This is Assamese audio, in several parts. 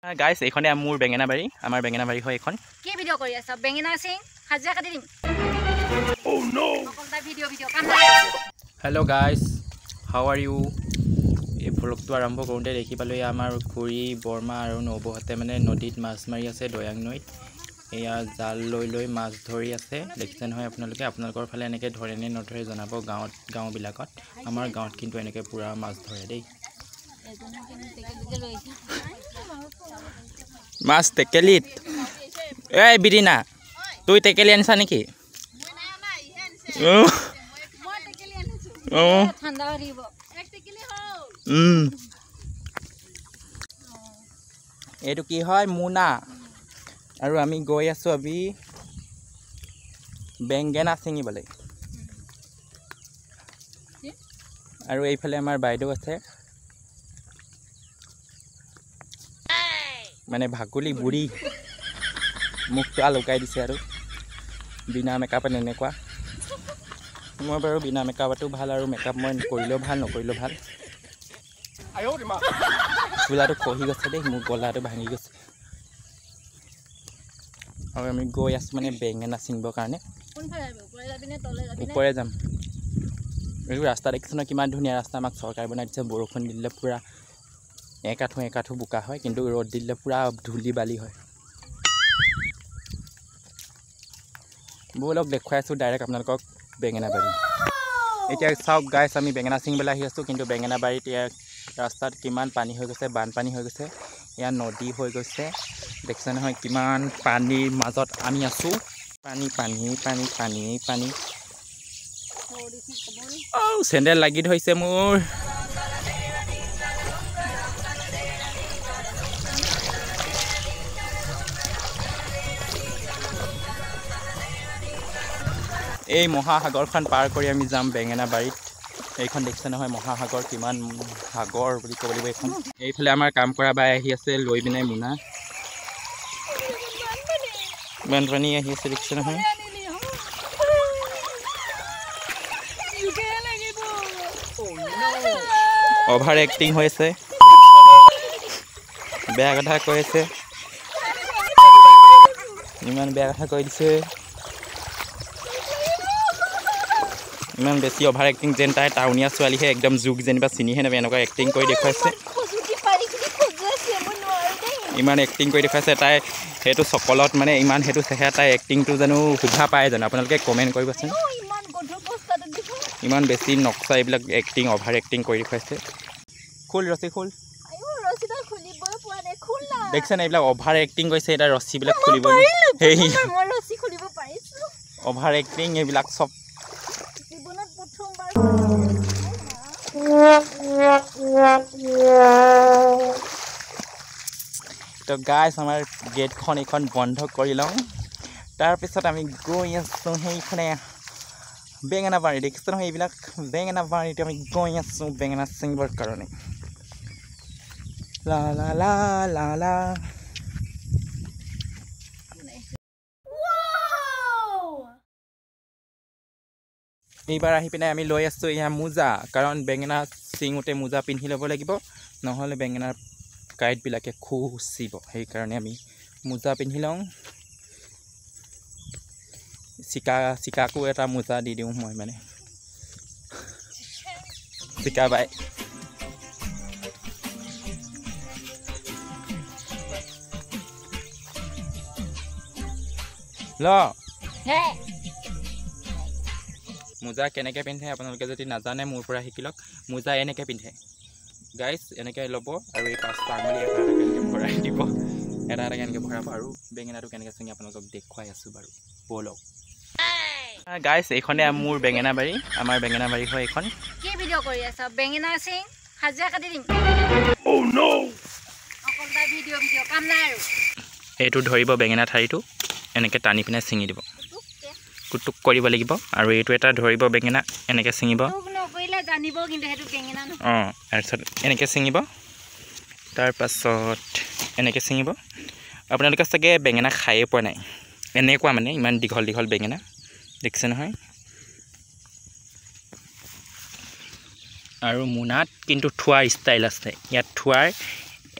গাইস এইখনে মোৰ বেঙেনা বাৰী আমাৰ বেঙেনা বাৰী হয় এখন কি ভিডিও কৰি আছা বেঙেনা সিং হাজিৰা কাটি দিম ও নো অকলটা ভিডিও কাম hello' guys how are you এই ভ্লগটো আৰম্ভ কৰোঁতে দেখি পালোঁ আমাৰ খুৰী বৰ্মা আৰু নবৌহঁতে মানে নদীত মাছ মাৰি আছে দয়াং নৈত এয়া জাল লৈ মাছ ধৰি আছে দেখিছে নহয় আপোনালোকে আপোনালোকৰ ফালে এনেকৈ ধৰে নে নধৰে জনাব গাঁওবিলাকত আমাৰ গাঁৱত কিন্তু এনেকৈ পুৰা মাছ ধৰে দেই মাছ টেকেলিত এই বিৰিনা তুই টেকেলি আনিছা নেকি ঠাণ্ডা দিব এক টেকেলি হল এইটো কি হয় মুনা আৰু আমি গৈ আছোঁ আমি বেঙেনা ছিঙিবলৈ আৰু এইফালে আমাৰ বাইদেউ আছে মানে ভাকুলি বুঢ়ী মুখটো লুকাই দিছে আৰু বিনা মেকআপত এনেকুৱা মই বাৰু বিনা মেকআপতো ভাল আৰু মেকআপ মই কৰিলেও ভাল নকৰিলেও ভাল চোলাটো খহি গৈছে দেই মোৰ গলাটো ভাঙি গৈছে আৰু আমি গৈ আছোঁ মানে বেঙেনা ছিঙিবৰ কাৰণে ওপৰে যাম এইটো ৰাস্তা দেখিছোঁ ন কিমান ধুনীয়া ৰাস্তা আমাক চৰকাৰে বনাই দিছে বৰষুণ দিলে পূৰা একাঠো বোকা হয় কিন্তু ৰ'দ দিলে পূৰা ধূলি বালি হয় ব'লক দেখুৱাই আছোঁ ডাইৰেক্ট আপোনালোকক বেঙেনা বাৰী এতিয়া চাওক গাইছ আমি বেঙেনা ছিঙিবলৈ আহি আছোঁ কিন্তু বেঙেনা বাৰীত ইয়াৰ ৰাস্তাত কিমান পানী হৈ গৈছে বানপানী হৈ গৈছে ইয়াত নদী হৈ গৈছে দেখিছে নহয় কিমান পানীৰ মাজত আমি আছোঁ পানী চেণ্ডেল লাগি ধৰিছে মোৰ এই মহাসাগৰখন পাৰ কৰি আমি যাম বেঙেনা বাৰীত এইখন দেখিছে নহয় মহাসাগৰ কিমান সাগৰ বুলি ক'ব লাগিব এইখন এইফালে আমাৰ কাম কৰা বাই আহি আছে লৈ পিনে মোনা বানপানী আহি আছে দেখিছে নহয় অভাৰ এক্টিং হৈ আছে বেয়া কথা কৈ আছে ইমান বেয়া কথা কৈ দিছে ইমান বেছি অভাৰ এক্টিং যেন তাই টাউনীয়া ছোৱালীহে একদম যুগ যেনিবা চিনিহে নেবে এনেকুৱা এক্টিং কৰি দেখুৱাইছে ইমান এক্টিং কৰি দেখুৱাইছে তাই সেইটো চকলত মানে ইমান সেইটো চেহেৰা তাই এক্টিংটো জানো শোভা পায় জানো আপোনালোকে কমেণ্ট কৰিবচোন ইমান বেছি নক্সা এইবিলাক এক্টিং অভাৰ এক্টিং কৰি দেখুৱাইছে খোল ৰছী খোল দেখিছেনে এইবিলাক অভাৰ এক্টিং কৰিছে এতিয়া ৰছীবিলাক খুলিব সেই অভাৰ এক্টিং এইবিলাক চব তো গাইছ আমাৰ গেটখন এইখন বন্ধ কৰি লওঁ তাৰপিছত আমি গৈ আছোঁ সেইখনে বেঙেনা বাৰী দেখিছোঁ নহয় এইবিলাক বেঙেনা বাৰীত আমি গৈ আছোঁ বেঙেনা ছিঙিবৰ কাৰণে লা লা লা লা লা এইবাৰ আহি পিনে আমি লৈ আছোঁ এয়া মোজা কাৰণ বেঙেনা ছিঙোতে মোজা পিন্ধি ল'ব লাগিব নহ'লে বেঙেনাৰ কাঁইটবিলাকে খুচিব সেইকাৰণে আমি মোজা পিন্ধি লওঁ চিকাকো এটা মোজা দি দিওঁ মই মানে চিকা বাই ল মোজা কেনেকৈ পিন্ধে আপোনালোকে যদি নাজানে মোৰ পৰা শিকি লওক মোজা এনেকৈ পিন্ধে গাইছ এনেকৈ ল'ব আৰু এই 5টা আঙুলি এটা কেনেকৈ ভৰাই দিব এটা কেনেকৈ ভৰাব আৰু বেঙেনাটো কেনেকৈ ছিঙি আপোনালোকক দেখুৱাই আছোঁ বাৰু ব'লক গাইছ এইখনে মোৰ বেঙেনা বাৰী আমাৰ বেঙেনা বাৰী হয় এইখন কি ভিডিও কৰি আছা বেঙেনা সিং হাজিৰা কাটি দিম ও নো অকলটা ভিডিও কাম নাই আৰু এইটো ধৰিব বেঙেনা ঠাৰিটো এনেকৈ টানি পিনে ছিঙি দিব কুটুক কৰিব লাগিব আৰু এইটো এটা ধৰিব বেঙেনা এনেকৈ ছিঙিব অঁ তাৰপিছত এনেকৈ ছিঙিব তাৰপাছত এনেকৈ ছিঙিব আপোনালোকে চাগে বেঙেনা খায়ে পোৱা নাই এনেকুৱা মানে ইমান দীঘল দীঘল বেঙেনা দেখিছে নহয় আৰু মোনাত কিন্তু থোৱাৰ ষ্টাইল আছে ইয়াত থোৱাৰ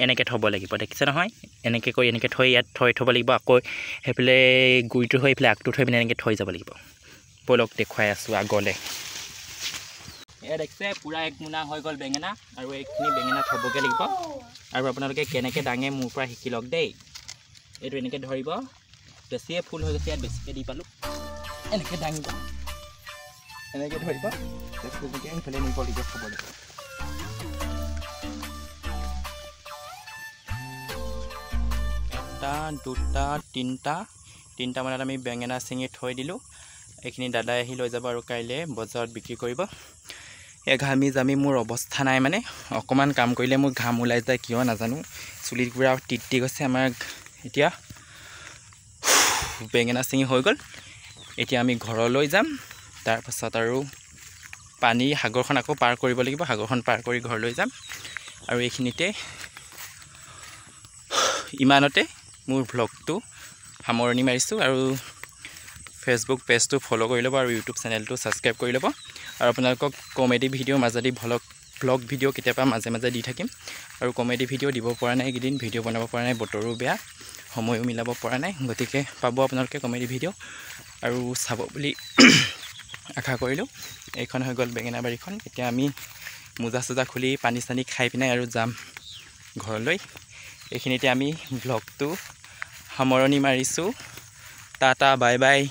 এনেকৈ থ'ব লাগিব দেখিছে নহয় এনেকৈ কৰি এনেকৈ থৈ ইয়াত থ'ব লাগিব আকৌ সেইফালে গুৰিটো হৈ এইফালে আগটো থৈ পিনে এনেকৈ থৈ যাব লাগিব ব'লক দেখুৱাই আছোঁ আগলৈ এয়া দেখিছে পূৰা 1 মোনা হৈ গ'ল বেঙেনা আৰু এইখিনি বেঙেনা থ'বগৈ লাগিব আৰু আপোনালোকে কেনেকৈ দাঙে মোৰ পৰা শিকি লওক দেই এইটো এনেকৈ ধৰিব বেছিয়ে ফুল হৈ গৈছে ইয়াত বেছিকৈ দি পালোঁ এনেকৈ দাঙিব এনেকৈ ধৰিব তেনেকৈ সেইফালে নিব লাগিব থ'ব লাগিব 1 2 3টা মানত আমি বেঙেনা চিঙি থৈ দিলোঁ এইখিনি দাদাই আহি লৈ যাব আৰু কাইলৈ বজাৰত বিক্ৰী কৰিব এই ঘামি জামি মোৰ অৱস্থা নাই মানে অকণমান কাম কৰিলে মোৰ ঘাম ওলাই যায় কিয় নাজানো চুলিত পুৰা টিটি গৈছে আমাৰ এতিয়া বেঙেনা চিঙি হৈ গ'ল এতিয়া আমি ঘৰলৈ যাম তাৰপাছত আৰু পানী সাগৰখন আকৌ পাৰ কৰিব লাগিব সাগৰখন পাৰ কৰি ঘৰলৈ যাম আৰু এইখিনিতে ইমানতে মোৰ ভ্লগটো সামৰণি মাৰিছোঁ আৰু ফেচবুক পেজটো ফ'ল' কৰি ল'ব আৰু ইউটিউব চেনেলটো ছাবস্ক্ৰাইব কৰি ল'ব আৰু আপোনালোকক কমেডি ভিডিঅ' মাজেদি ভ্লগ ভিডিঅ' কেতিয়াবা মাজে মাজে দি থাকিম আৰু কমেডি ভিডিঅ' দিব পৰা নাই এইকেইদিন ভিডিঅ' বনাব পৰা নাই বতৰো বেয়া সময়ো মিলাব পৰা নাই গতিকে পাব আপোনালোকে কমেডি ভিডিঅ' আৰু চাব বুলি আশা কৰিলোঁ এইখন হৈ গ'ল বেঙেনা বাৰীখন এতিয়া আমি মোজা চোজা খুলি পানী চানী খাই পিনে আৰু যাম ঘৰলৈ এইখিনিতে আমি ভ্লগটো সামৰণি মাৰিছোঁ টাটা বাই বাই